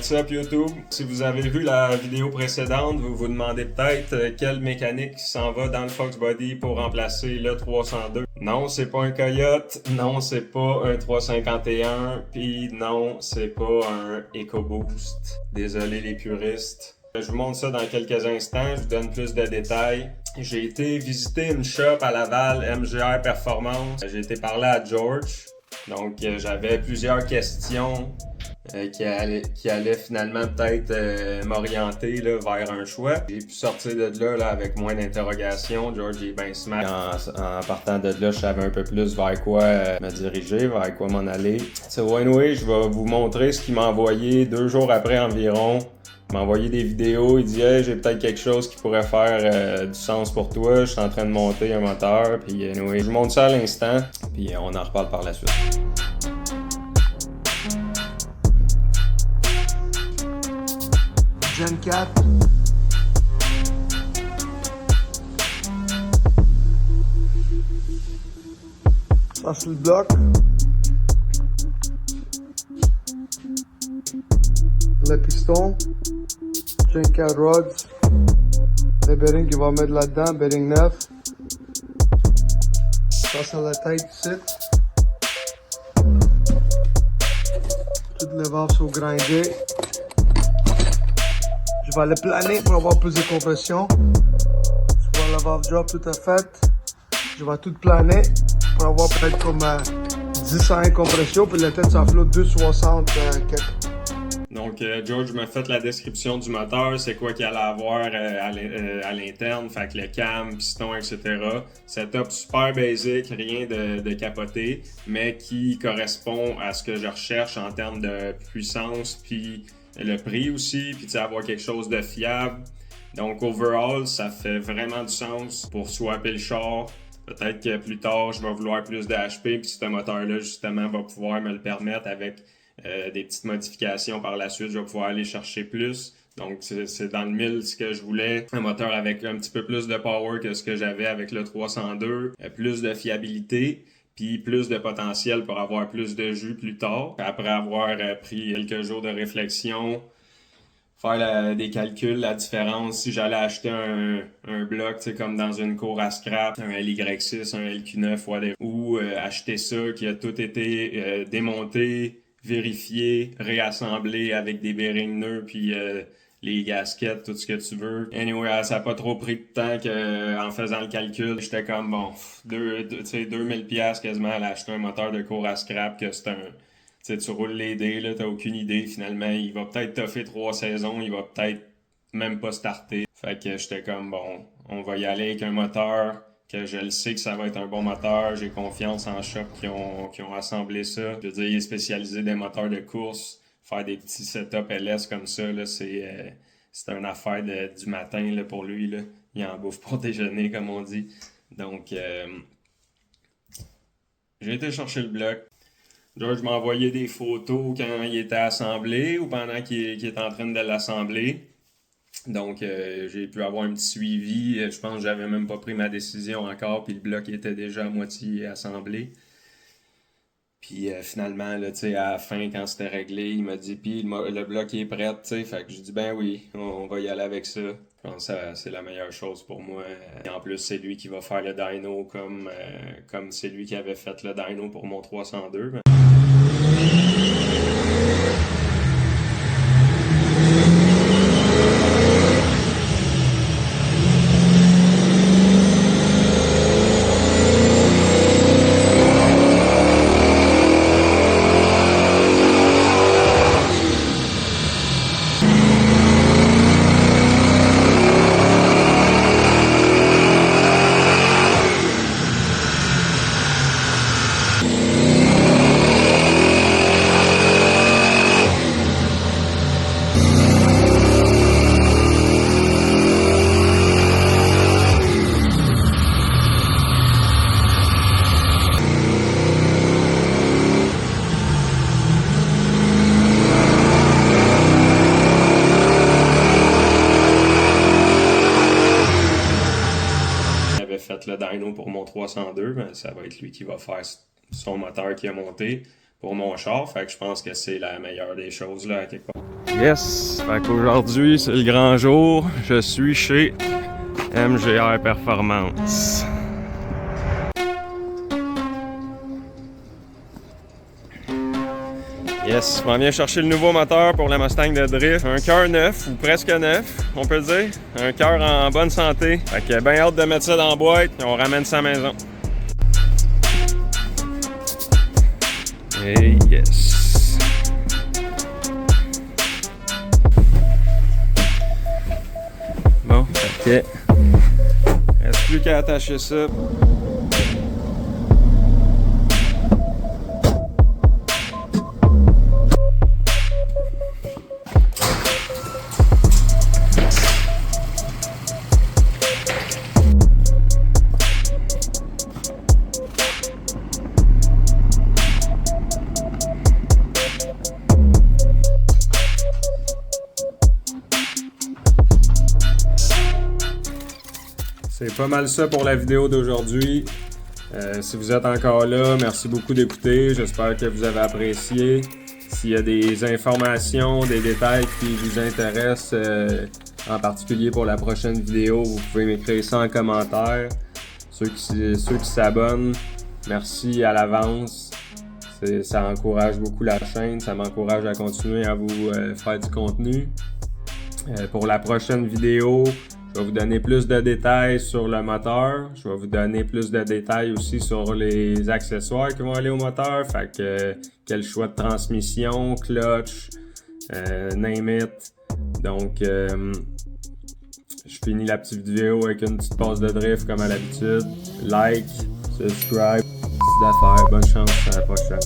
What's up YouTube? Si vous avez vu la vidéo précédente, vous vous demandez peut-être quelle mécanique s'en va dans le Fox Body pour remplacer le 302. Non, c'est pas un Coyote, non, c'est pas un 351, puis non, c'est pas un EcoBoost. Désolé les puristes. Je vous montre ça dans quelques instants, je vous donne plus de détails. J'ai été visiter une shop à Laval, MGR Performance. J'ai été parler à George. Donc, j'avais plusieurs questions qui allaient finalement peut-être m'orienter là, vers un choix. J'ai pu sortir de là avec moins d'interrogations. George est bien smart. En partant de là, je savais un peu plus vers quoi me diriger, vers quoi m'en aller. So anyway, je vais vous montrer ce qu'il m'a envoyé 2 jours après environ. Il m'a envoyé des vidéos, il dit hey, j'ai peut-être quelque chose qui pourrait faire du sens pour toi, je suis en train de monter un moteur, puis anyway, je vous montre ça à l'instant, puis on en reparle par la suite. Gen 4. Ça c'est le bloc. Le piston. Gen 4 rods. Le bearing qu'il va mettre là-dedans, bearing 9. Ça c'est la tête ici. Toutes les valves sont grindées. Je vais le planer pour avoir plus de compression. Je vois la valve job tout est faite. Je vais tout planer pour avoir peut-être comme 10 à 1 compression. Puis la tête ça flotte 260 quelques. Donc, George m'a fait la description du moteur, c'est quoi qu'il allait avoir à l'interne, fait que le cam, piston, etc. Setup super basic, rien de capoté, mais qui correspond à ce que je recherche en termes de puissance, puis le prix aussi, puis avoir quelque chose de fiable. Donc, overall, ça fait vraiment du sens pour swapper le char. Peut-être que plus tard, je vais vouloir plus de HP, puis ce moteur-là, justement, va pouvoir me le permettre avec des petites modifications par la suite, je vais pouvoir aller chercher plus. Donc, c'est dans le mille ce que je voulais. Un moteur avec un petit peu plus de power que ce que j'avais avec le 302. Plus de fiabilité, puis plus de potentiel pour avoir plus de jus plus tard. Après avoir pris quelques jours de réflexion, faire des calculs, la différence si j'allais acheter un bloc, comme dans une cour à scrap, un LY6, un LQ9, whatever, ou acheter ça qui a tout été démonté, vérifié, réassemblé avec des bearings nœuds puis les gaskets, tout ce que tu veux. Anyway, ça n'a pas trop pris de temps qu'en faisant le calcul, j'étais comme bon, 2000$ quasiment à acheter un moteur de cour à scrap que c'est un... tu roules les dés, là, t'as aucune idée finalement. Il va peut-être toffer 3 saisons, il va peut-être même pas starter. Fait que j'étais comme bon, on va y aller avec un moteur que je le sais que ça va être un bon moteur. J'ai confiance en shop qui ont assemblé ça. Je veux dire, il est spécialisé des moteurs de course. Faire des petits setups LS comme ça, là, c'est une affaire du matin là, pour lui. Là. Il en bouffe pour déjeuner, comme on dit. Donc, j'ai été chercher le bloc. George m'a envoyé des photos quand il était assemblé ou pendant qu'il est en train de l'assembler. Donc, j'ai pu avoir un petit suivi. Je pense que j'avais même pas pris ma décision encore, puis le bloc était déjà à moitié assemblé. Puis finalement, là, à la fin, quand c'était réglé, il m'a dit, puis le bloc est prêt, fait que j'ai dit, ben oui, on va y aller avec ça. Je pense que c'est la meilleure chose pour moi. Et en plus, c'est lui qui va faire le dyno comme c'est lui qui avait fait le dyno pour mon 302. fait le dyno pour mon 302, ben, ça va être lui qui va faire son moteur qui a monté. pour mon char. Fait que je pense que c'est la meilleure des choses là, à quelque part. Yes! Fait qu'aujourd'hui, c'est le grand jour. Je suis chez MGR Performance. Yes, on vient chercher le nouveau moteur pour la Mustang de drift. Un cœur neuf, ou presque neuf, on peut dire. Un cœur en bonne santé. Fait que bien hâte de mettre ça dans la boîte et on ramène ça à la maison. Et yes! Bon, ok. Reste plus qu'à attacher ça. C'est pas mal ça pour la vidéo d'aujourd'hui. Si vous êtes encore là, merci beaucoup d'écouter. J'espère que vous avez apprécié. S'il y a des informations, des détails qui vous intéressent, en particulier pour la prochaine vidéo, vous pouvez m'écrire ça en commentaire. Ceux qui s'abonnent, merci à l'avance. Ça encourage beaucoup la chaîne, ça m'encourage à continuer à vous faire du contenu. Pour la prochaine vidéo, je vais vous donner plus de détails sur le moteur. Je vais vous donner plus de détails aussi sur les accessoires qui vont aller au moteur. Fait que quel choix de transmission, clutch, name it. Donc, je finis la petite vidéo avec une petite passe de drift comme à l'habitude. Like, subscribe, c'est d'affaires. Bonne chance à la prochaine.